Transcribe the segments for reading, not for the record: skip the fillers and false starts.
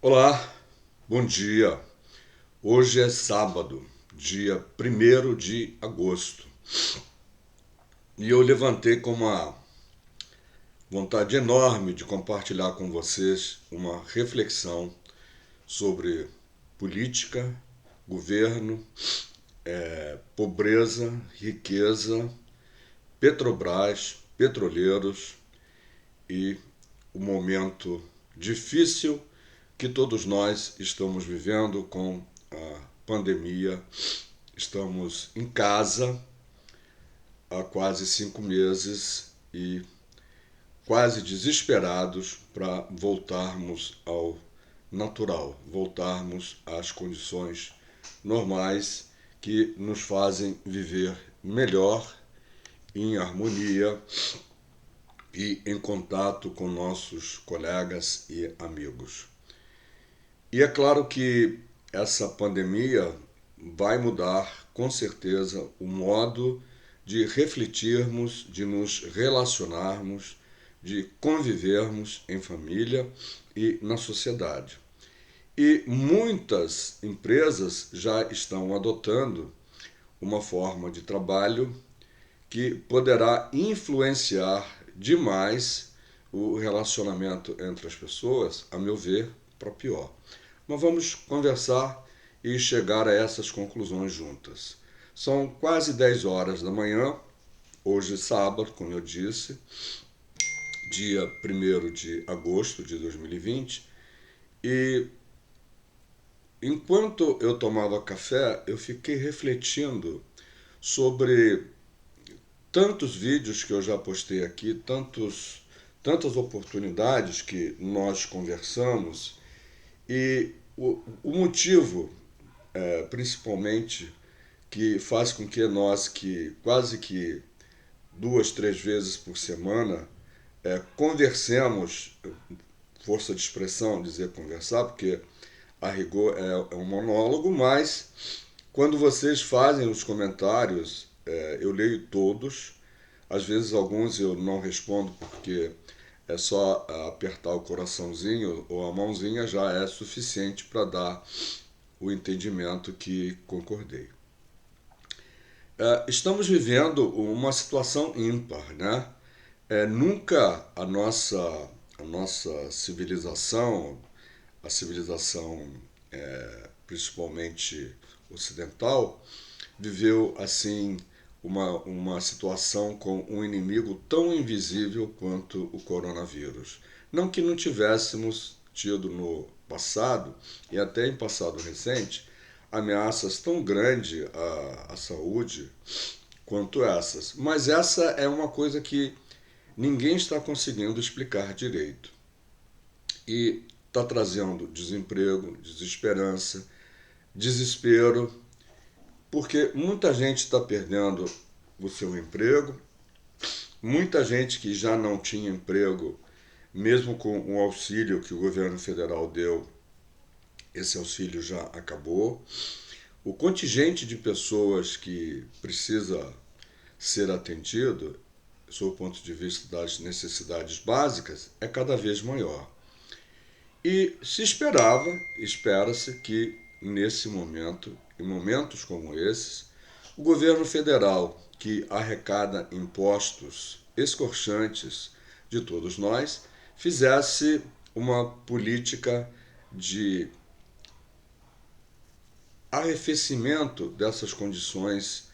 Olá, bom dia. Hoje é sábado, dia 1º de agosto, e eu levantei com uma vontade enorme de compartilhar com vocês uma reflexão sobre política, governo, pobreza, riqueza, Petrobras, petroleiros e o momento difícil que todos nós estamos vivendo com a pandemia. Estamos em casa há quase 5 meses e quase desesperados para voltarmos ao natural, voltarmos às condições normais que nos fazem viver melhor, em harmonia e em contato com nossos colegas e amigos. E é claro que essa pandemia vai mudar, com certeza, o modo de refletirmos, de nos relacionarmos, de convivermos em família e na sociedade. E muitas empresas já estão adotando uma forma de trabalho que poderá influenciar demais o relacionamento entre as pessoas, a meu ver, para pior. Mas vamos conversar e chegar a essas conclusões juntas. São quase 10 horas da manhã, hoje sábado, como eu disse, dia 1º de agosto de 2020, e enquanto eu tomava café, eu fiquei refletindo sobre tantos vídeos que eu já postei aqui, tantas oportunidades que nós conversamos, e o motivo, principalmente, que faz com que nós, que quase que 2, 3 vezes por semana, conversemos, força de expressão dizer conversar, porque a rigor é um monólogo, mas quando vocês fazem os comentários, eu leio todos. Às vezes alguns eu não respondo porque é só apertar o coraçãozinho ou a mãozinha já é suficiente para dar o entendimento que concordei. Estamos vivendo uma situação ímpar, né? Nunca a nossa civilização, a civilização principalmente ocidental, viveu assim uma situação com um inimigo tão invisível quanto o coronavírus. Não que não tivéssemos tido no passado, e até em passado recente, ameaças tão grandes à saúde quanto essas. Mas essa é uma coisa que ninguém está conseguindo explicar direito. E está trazendo desemprego, desesperança, desespero, porque muita gente está perdendo o seu emprego, muita gente que já não tinha emprego, mesmo com o auxílio que o governo federal deu, esse auxílio já acabou. O contingente de pessoas que precisa ser atendido, sob o ponto de vista das necessidades básicas, é cada vez maior. E espera-se que nesse momento, em momentos como esses, o governo federal, que arrecada impostos escorchantes de todos nós, fizesse uma política de arrefecimento dessas condições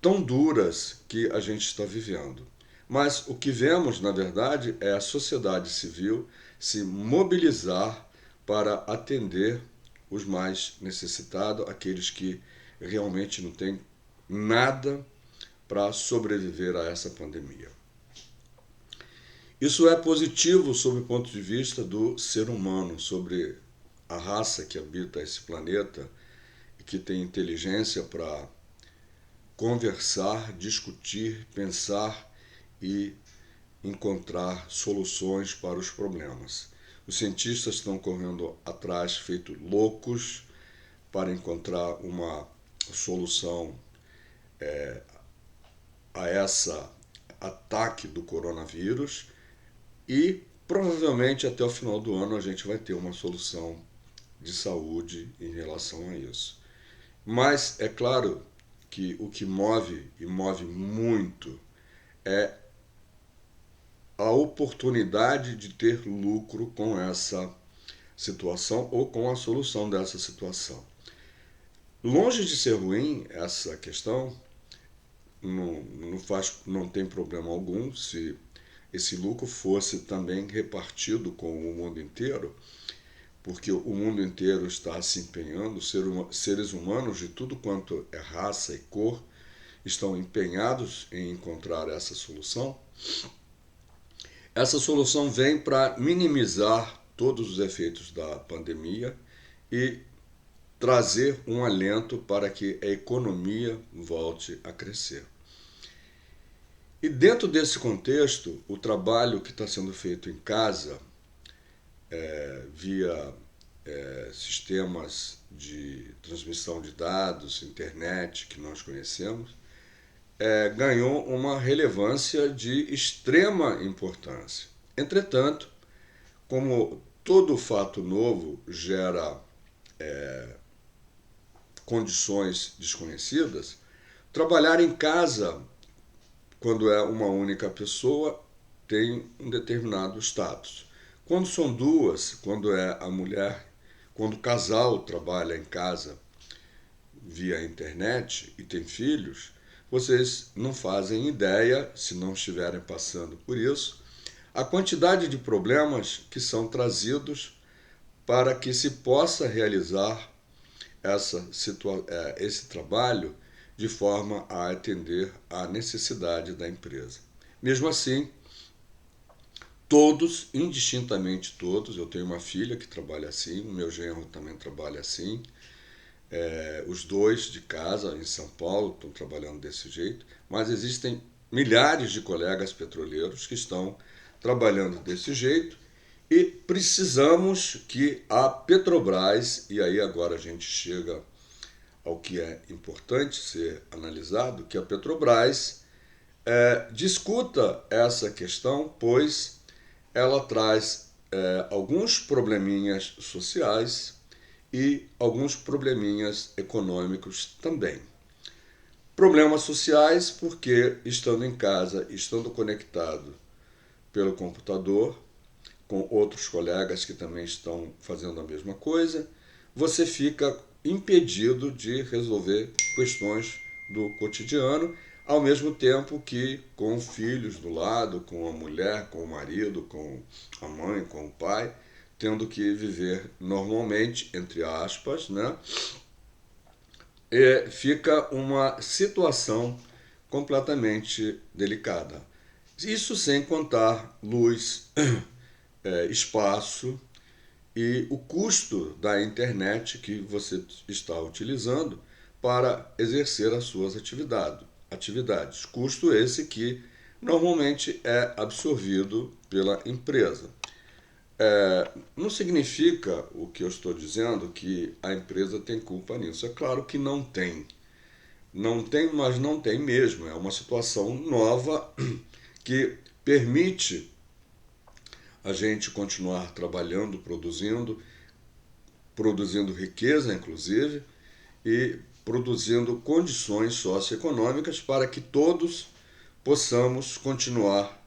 tão duras que a gente está vivendo. Mas o que vemos, na verdade, é a sociedade civil se mobilizar para atender os mais necessitados, aqueles que realmente não têm nada para sobreviver a essa pandemia. Isso é positivo sob o ponto de vista do ser humano, sobre a raça que habita esse planeta e que tem inteligência para conversar, discutir, pensar e encontrar soluções para os problemas. Os cientistas estão correndo atrás, feito loucos, para encontrar uma solução a esse ataque do coronavírus e, provavelmente até o final do ano a gente vai ter uma solução de saúde em relação a isso. Mas é claro que o que move e move muito é a oportunidade de ter lucro com essa situação ou com a solução dessa situação. Longe de ser ruim essa questão, não tem problema algum se esse lucro fosse também repartido com o mundo inteiro, porque o mundo inteiro está se empenhando, seres humanos de tudo quanto é raça e cor estão empenhados em encontrar essa solução. Essa solução vem para minimizar todos os efeitos da pandemia e trazer um alento para que a economia volte a crescer. E dentro desse contexto, o trabalho que está sendo feito em casa, via sistemas de transmissão de dados, internet que nós conhecemos, ganhou uma relevância de extrema importância. Entretanto, como todo fato novo gera condições desconhecidas, trabalhar em casa, quando é uma única pessoa, tem um determinado status. Quando são duas, quando é a mulher, quando o casal trabalha em casa via internet e tem filhos, vocês não fazem ideia, se não estiverem passando por isso, a quantidade de problemas que são trazidos para que se possa realizar esse trabalho de forma a atender à necessidade da empresa. Mesmo assim, todos, indistintamente todos, eu tenho uma filha que trabalha assim, o meu genro também trabalha assim, os dois de casa em São Paulo estão trabalhando desse jeito, mas existem milhares de colegas petroleiros que estão trabalhando desse jeito e precisamos que a Petrobras, e aí agora a gente chega ao que é importante ser analisado, que a Petrobras discuta essa questão, pois ela traz alguns probleminhas sociais e alguns probleminhas econômicos também. Problemas sociais porque, estando em casa, estando conectado pelo computador, com outros colegas que também estão fazendo a mesma coisa, você fica impedido de resolver questões do cotidiano, ao mesmo tempo que com filhos do lado, com a mulher, com o marido, com a mãe, com o pai, tendo que viver normalmente, entre aspas, né? E fica uma situação completamente delicada. Isso sem contar luz, espaço e o custo da internet que você está utilizando para exercer as suas atividades. Custo esse que normalmente é absorvido pela empresa. Não significa o que eu estou dizendo que a empresa tem culpa nisso. É claro que não tem. Não tem, mas não tem mesmo. É uma situação nova que permite a gente continuar trabalhando, produzindo riqueza, inclusive, e produzindo condições socioeconômicas para que todos possamos continuar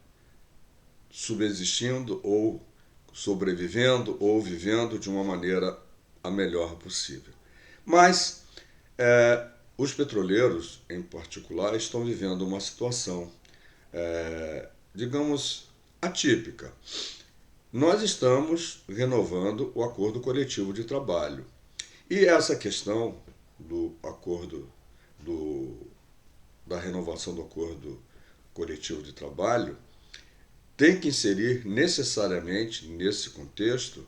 subsistindo ou sobrevivendo ou vivendo de uma maneira a melhor possível. Mas os petroleiros, em particular, estão vivendo uma situação, digamos, atípica. Nós estamos renovando o acordo coletivo de trabalho. E essa questão do acordo, da renovação do acordo coletivo de trabalho, tem que inserir necessariamente nesse contexto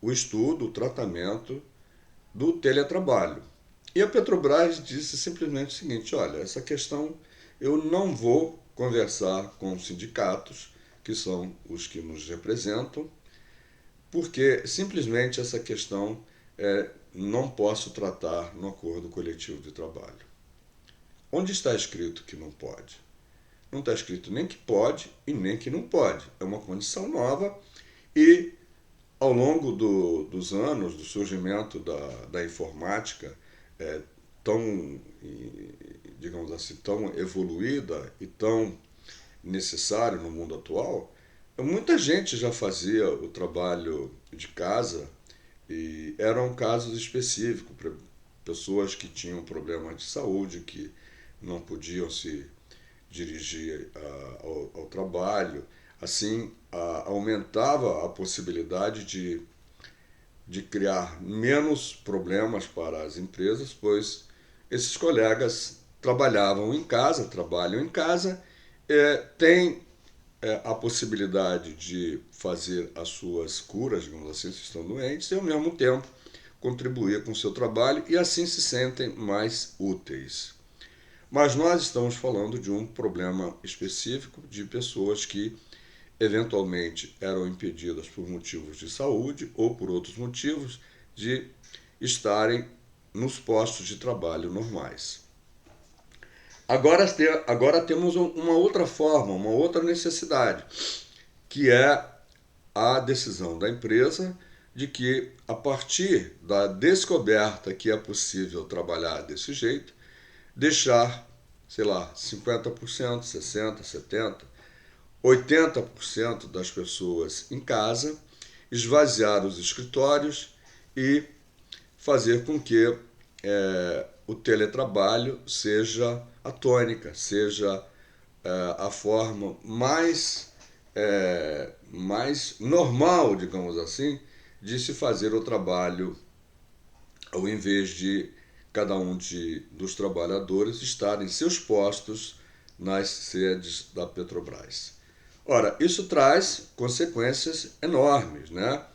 o estudo, o tratamento do teletrabalho. E a Petrobras disse simplesmente o seguinte: olha, essa questão eu não vou conversar com os sindicatos, que são os que nos representam, porque simplesmente essa questão não posso tratar no acordo coletivo de trabalho. Onde está escrito que não pode? Não está escrito nem que pode e nem que não pode. É uma condição nova e, ao longo dos anos, do surgimento da informática, tão, digamos assim, tão evoluída e tão necessária no mundo atual, muita gente já fazia o trabalho de casa e eram casos específicos, para pessoas que tinham problemas de saúde, que não podiam se dirigir ao trabalho. Assim, aumentava a possibilidade de criar menos problemas para as empresas, pois esses colegas trabalham em casa, têm a possibilidade de fazer as suas curas, digamos assim, se estão doentes, e ao mesmo tempo contribuir com o seu trabalho e assim se sentem mais úteis. Mas nós estamos falando de um problema específico de pessoas que eventualmente eram impedidas por motivos de saúde ou por outros motivos de estarem nos postos de trabalho normais. Agora temos uma outra forma, uma outra necessidade, que é a decisão da empresa de que, a partir da descoberta que é possível trabalhar desse jeito, deixar, sei lá, 50%, 60%, 70%, 80% das pessoas em casa, esvaziar os escritórios e fazer com que o teletrabalho seja a tônica, seja a forma mais normal, digamos assim, de se fazer o trabalho, ao invés de cada um dos trabalhadores estar em seus postos nas sedes da Petrobras. Ora, isso traz consequências enormes, né?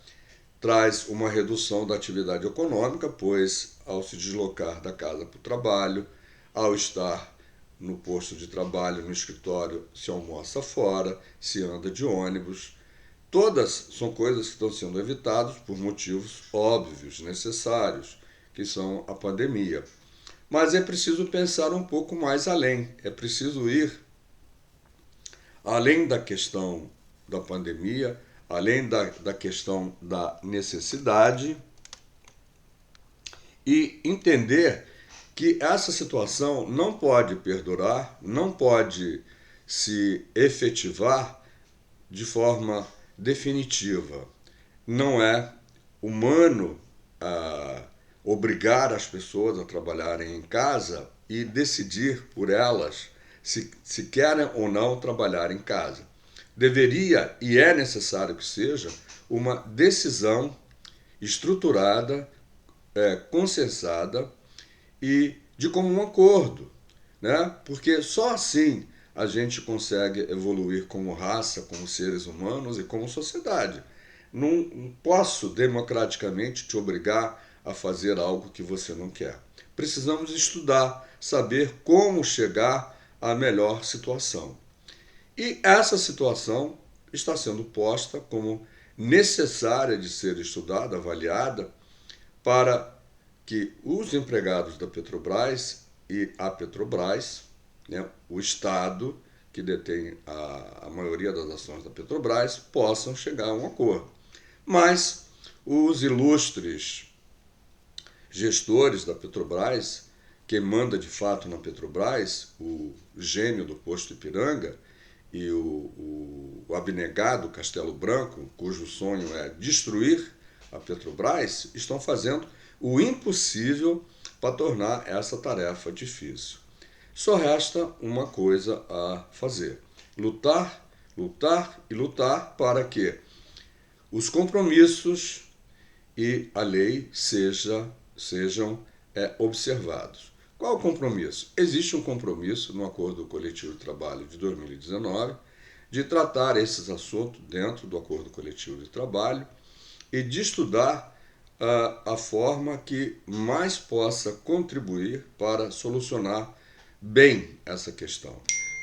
Traz uma redução da atividade econômica, pois ao se deslocar da casa para o trabalho, ao estar no posto de trabalho, no escritório, se almoça fora, se anda de ônibus. Todas são coisas que estão sendo evitadas por motivos óbvios, necessários, que são a pandemia. Mas é preciso pensar um pouco mais além, é preciso ir além da questão da pandemia, além da questão da necessidade, e entender que essa situação não pode perdurar, não pode se efetivar de forma definitiva. Não é humano obrigar as pessoas a trabalharem em casa e decidir por elas se querem ou não trabalhar em casa. Deveria e é necessário que seja uma decisão estruturada, consensada e de comum acordo, né? Porque só assim a gente consegue evoluir como raça, como seres humanos e como sociedade. Não posso democraticamente te obrigar a fazer algo que você não quer. Precisamos estudar, saber como chegar à melhor situação. E essa situação está sendo posta como necessária de ser estudada, avaliada, para que os empregados da Petrobras e a Petrobras, né, o Estado, que detém a maioria das ações da Petrobras, possam chegar a um acordo. Mas os ilustres gestores da Petrobras, quem manda de fato na Petrobras, o gênio do posto Ipiranga e o abnegado Castelo Branco, cujo sonho é destruir a Petrobras, estão fazendo o impossível para tornar essa tarefa difícil. Só resta uma coisa a fazer: lutar, lutar e lutar para que os compromissos e a lei sejam observados. Qual o compromisso? Existe um compromisso no Acordo Coletivo de Trabalho de 2019 de tratar esses assuntos dentro do Acordo Coletivo de Trabalho e de estudar a forma que mais possa contribuir para solucionar bem essa questão.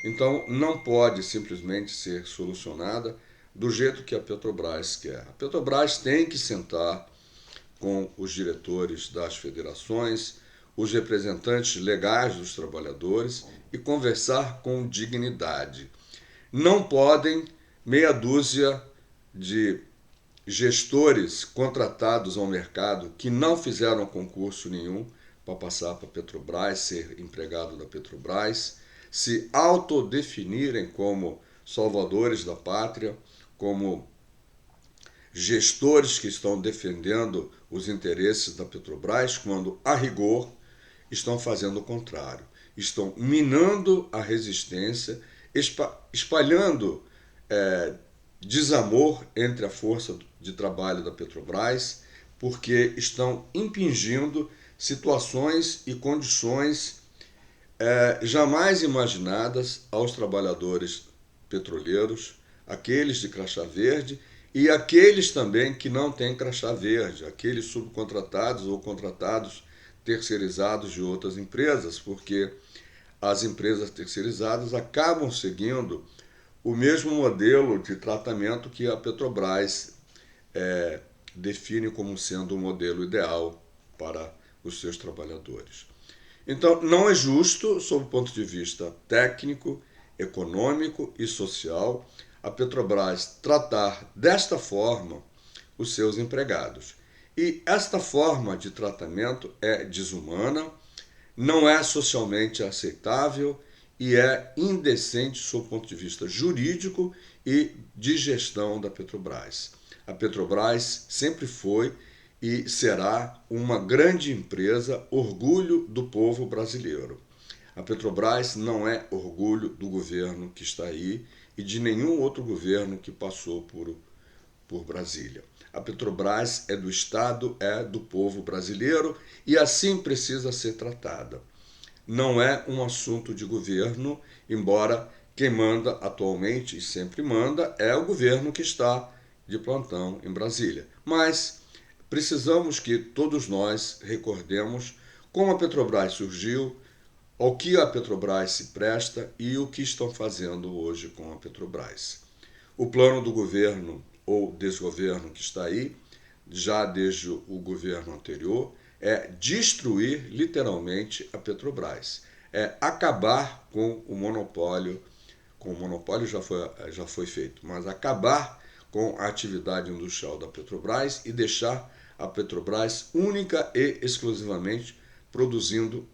Então, não pode simplesmente ser solucionada do jeito que a Petrobras quer. A Petrobras tem que sentar com os diretores das federações, os representantes legais dos trabalhadores e conversar com dignidade. Não podem meia dúzia de gestores contratados ao mercado que não fizeram concurso nenhum para passar para a Petrobras, ser empregado da Petrobras, se autodefinirem como salvadores da pátria, como gestores que estão defendendo os interesses da Petrobras, quando, a rigor, estão fazendo o contrário. Estão minando a resistência, espalhando desamor entre a força de trabalho da Petrobras, porque estão impingindo situações e condições jamais imaginadas aos trabalhadores petroleiros, aqueles de crachá verde e aqueles também que não têm crachá verde, aqueles subcontratados ou contratados terceirizados de outras empresas, porque as empresas terceirizadas acabam seguindo o mesmo modelo de tratamento que a Petrobras define como sendo o modelo ideal para os seus trabalhadores. Então, não é justo, sob o ponto de vista técnico, econômico e social, a Petrobras tratar desta forma os seus empregados. E esta forma de tratamento é desumana, não é socialmente aceitável e é indecente sob o ponto de vista jurídico e de gestão da Petrobras. A Petrobras sempre foi e será uma grande empresa, orgulho do povo brasileiro. A Petrobras não é orgulho do governo que está aí e de nenhum outro governo que passou por Brasília. A Petrobras é do Estado, é do povo brasileiro e assim precisa ser tratada. Não é um assunto de governo, embora quem manda atualmente e sempre manda é o governo que está de plantão em Brasília. Mas precisamos que todos nós recordemos como a Petrobras surgiu, ao que a Petrobras se presta e o que estão fazendo hoje com a Petrobras. O plano do governo ou desgoverno que está aí, já desde o governo anterior, é destruir literalmente a Petrobras, é acabar com o monopólio já foi feito, mas acabar com a atividade industrial da Petrobras e deixar a Petrobras única e exclusivamente produzindo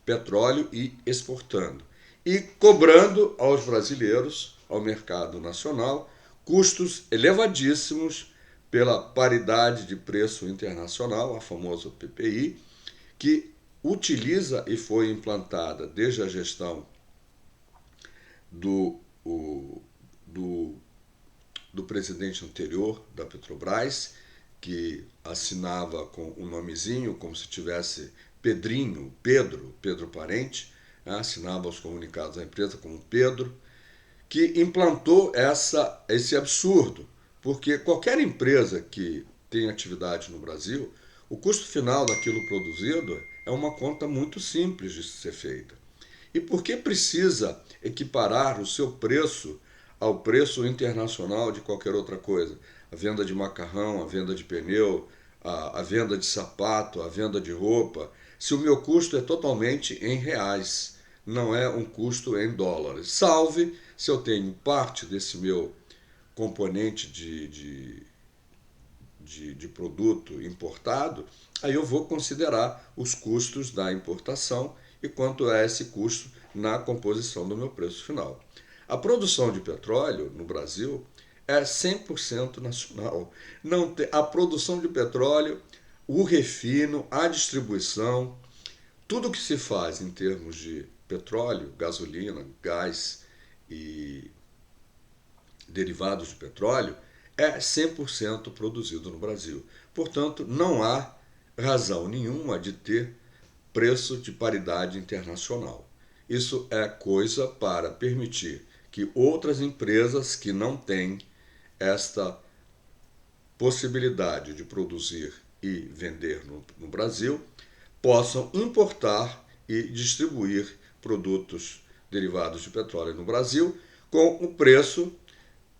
petróleo e exportando. E cobrando aos brasileiros, ao mercado nacional, custos elevadíssimos pela paridade de preço internacional, a famosa PPI, que utiliza e foi implantada desde a gestão do presidente anterior da Petrobras, que assinava com um nomezinho, como se tivesse Pedrinho, Pedro Parente, assinava os comunicados da empresa como Pedro, que implantou esse absurdo, porque qualquer empresa que tem atividade no Brasil, o custo final daquilo produzido é uma conta muito simples de ser feita. E por que precisa equiparar o seu preço ao preço internacional de qualquer outra coisa? A venda de macarrão, a venda de pneu, a venda de sapato, a venda de roupa, se o meu custo é totalmente em reais, não é um custo em dólares. Salve se eu tenho parte desse meu componente de produto importado, aí eu vou considerar os custos da importação e quanto é esse custo na composição do meu preço final. A produção de petróleo no Brasil é 100% nacional. Não tem, a produção de petróleo, o refino, a distribuição, tudo que se faz em termos de petróleo, gasolina, gás e derivados de petróleo é 100% produzido no Brasil. Portanto, não há razão nenhuma de ter preço de paridade internacional. Isso é coisa para permitir que outras empresas que não têm esta possibilidade de produzir e vender no Brasil possam importar e distribuir produtos derivados de petróleo no Brasil com o preço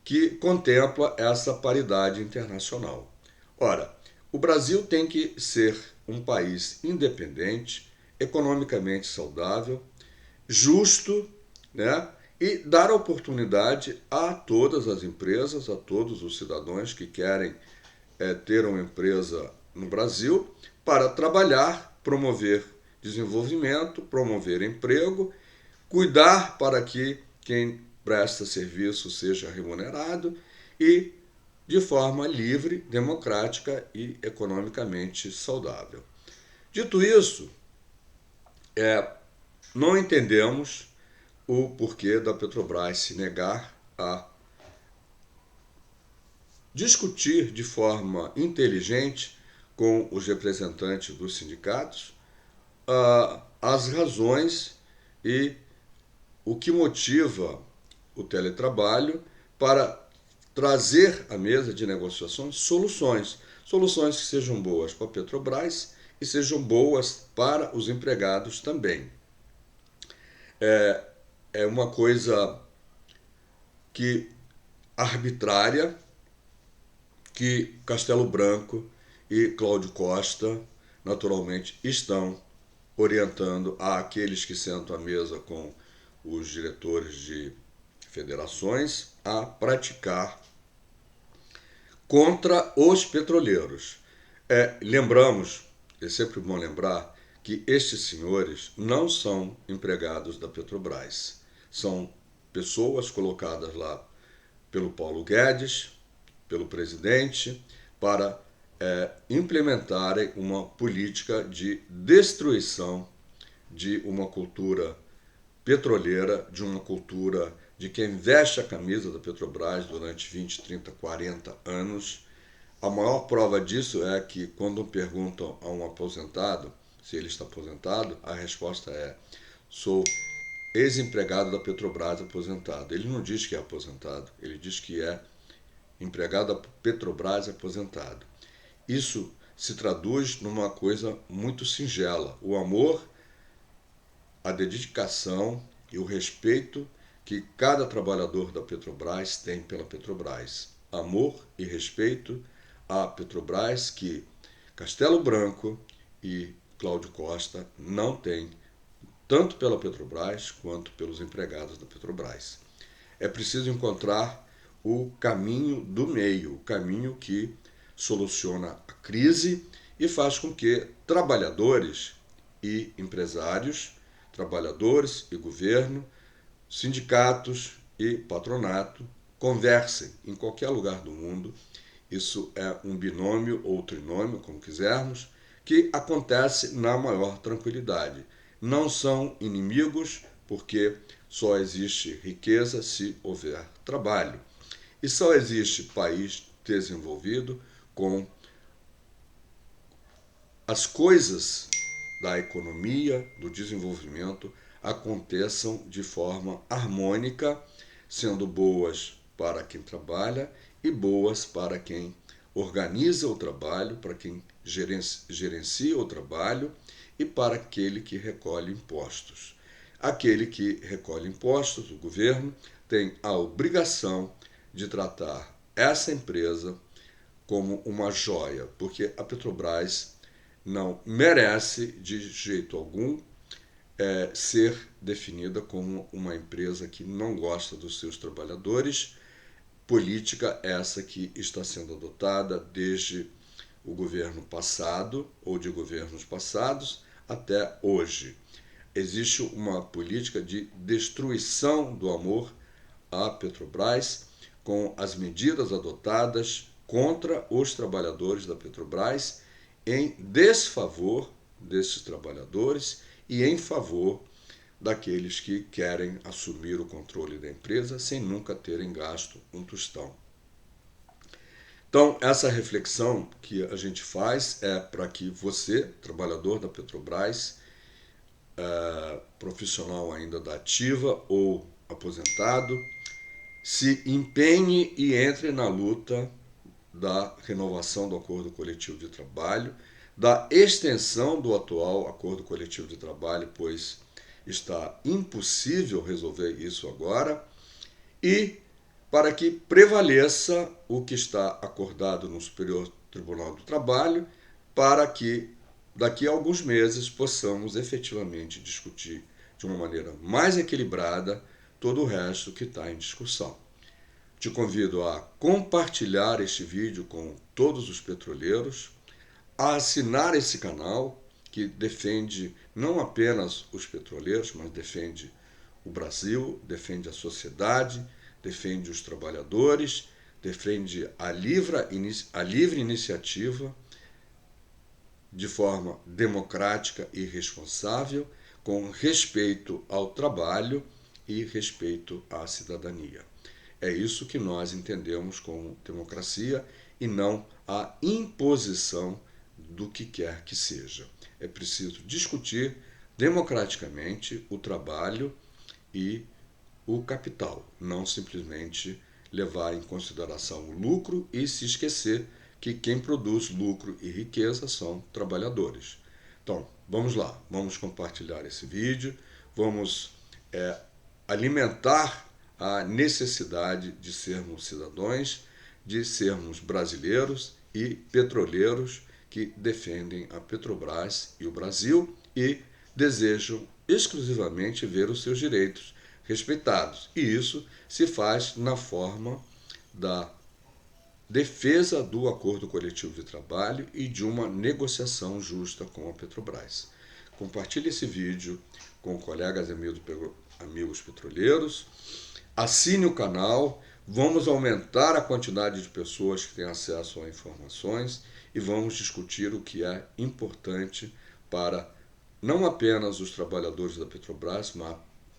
que contempla essa paridade internacional. Ora, o Brasil tem que ser um país independente, economicamente saudável, justo, né? E dar oportunidade a todas as empresas, a todos os cidadãos que querem ter uma empresa no Brasil para trabalhar, promover desenvolvimento, promover emprego, cuidar para que quem presta serviço seja remunerado e de forma livre, democrática e economicamente saudável. Dito isso, não entendemos o porquê da Petrobras se negar a discutir de forma inteligente com os representantes dos sindicatos as razões e o que motiva o teletrabalho para trazer à mesa de negociações soluções que sejam boas para a Petrobras e sejam boas para os empregados também. É uma coisa que arbitrária que Castelo Branco e Cláudio Costa naturalmente estão orientando àqueles que sentam à mesa com os diretores de federações a praticar contra os petroleiros. Lembramos, é sempre bom lembrar, que estes senhores não são empregados da Petrobras. São pessoas colocadas lá pelo Paulo Guedes, pelo presidente, para implementarem uma política de destruição de uma cultura petroleira, de uma cultura de quem veste a camisa da Petrobras durante 20, 30, 40 anos. A maior prova disso é que quando perguntam a um aposentado se ele está aposentado, a resposta é: sou ex-empregado da Petrobras aposentado. Ele não diz que é aposentado, ele diz que é empregado da Petrobras aposentado. Isso se traduz numa coisa muito singela: o amor, a dedicação e o respeito que cada trabalhador da Petrobras tem pela Petrobras. Amor e respeito à Petrobras que Castelo Branco e Cláudio Costa não têm, tanto pela Petrobras quanto pelos empregados da Petrobras. É preciso encontrar o caminho do meio, o caminho que soluciona a crise e faz com que trabalhadores e empresários, trabalhadores e governo, sindicatos e patronato conversem em qualquer lugar do mundo. Isso é um binômio ou trinômio, como quisermos, que acontece na maior tranquilidade. Não são inimigos, porque só existe riqueza se houver trabalho. E só existe país desenvolvido com as coisas da economia, do desenvolvimento, aconteçam de forma harmônica, sendo boas para quem trabalha e boas para quem organiza o trabalho, para quem gerencia o trabalho e para aquele que recolhe impostos. Aquele que recolhe impostos, o governo, tem a obrigação de tratar essa empresa como uma joia, porque a Petrobras não merece de jeito algum ser definida como uma empresa que não gosta dos seus trabalhadores. Política essa que está sendo adotada desde o governo passado ou de governos passados até hoje. Existe uma política de destruição do amor à Petrobras com as medidas adotadas contra os trabalhadores da Petrobras em desfavor desses trabalhadores e em favor daqueles que querem assumir o controle da empresa sem nunca terem gasto um tostão. Então, essa reflexão que a gente faz é para que você, trabalhador da Petrobras, profissional ainda da ativa ou aposentado, se empenhe e entre na luta da renovação do acordo coletivo de trabalho, da extensão do atual acordo coletivo de trabalho, pois está impossível resolver isso agora, e para que prevaleça o que está acordado no Superior Tribunal do Trabalho, para que daqui a alguns meses possamos efetivamente discutir de uma maneira mais equilibrada todo o resto que está em discussão. Te convido a compartilhar este vídeo com todos os petroleiros, a assinar esse canal que defende não apenas os petroleiros, mas defende o Brasil, defende a sociedade, defende os trabalhadores, defende a livre iniciativa de forma democrática e responsável, com respeito ao trabalho e respeito à cidadania. É isso que nós entendemos como democracia e não a imposição do que quer que seja. É preciso discutir democraticamente o trabalho e o capital, não simplesmente levar em consideração o lucro e se esquecer que quem produz lucro e riqueza são trabalhadores. Então, vamos lá, vamos compartilhar esse vídeo, vamos alimentar a necessidade de sermos cidadãos, de sermos brasileiros e petroleiros que defendem a Petrobras e o Brasil e desejam exclusivamente ver os seus direitos respeitados. E isso se faz na forma da defesa do acordo coletivo de trabalho e de uma negociação justa com a Petrobras. Compartilhe esse vídeo com colegas e amigos petroleiros, assine o canal, vamos aumentar a quantidade de pessoas que têm acesso a informações e vamos discutir o que é importante para não apenas os trabalhadores da Petrobras,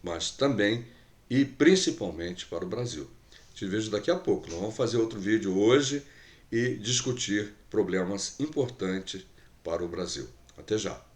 mas também e principalmente para o Brasil. Te vejo daqui a pouco. Nós vamos fazer outro vídeo hoje e discutir problemas importantes para o Brasil. Até já!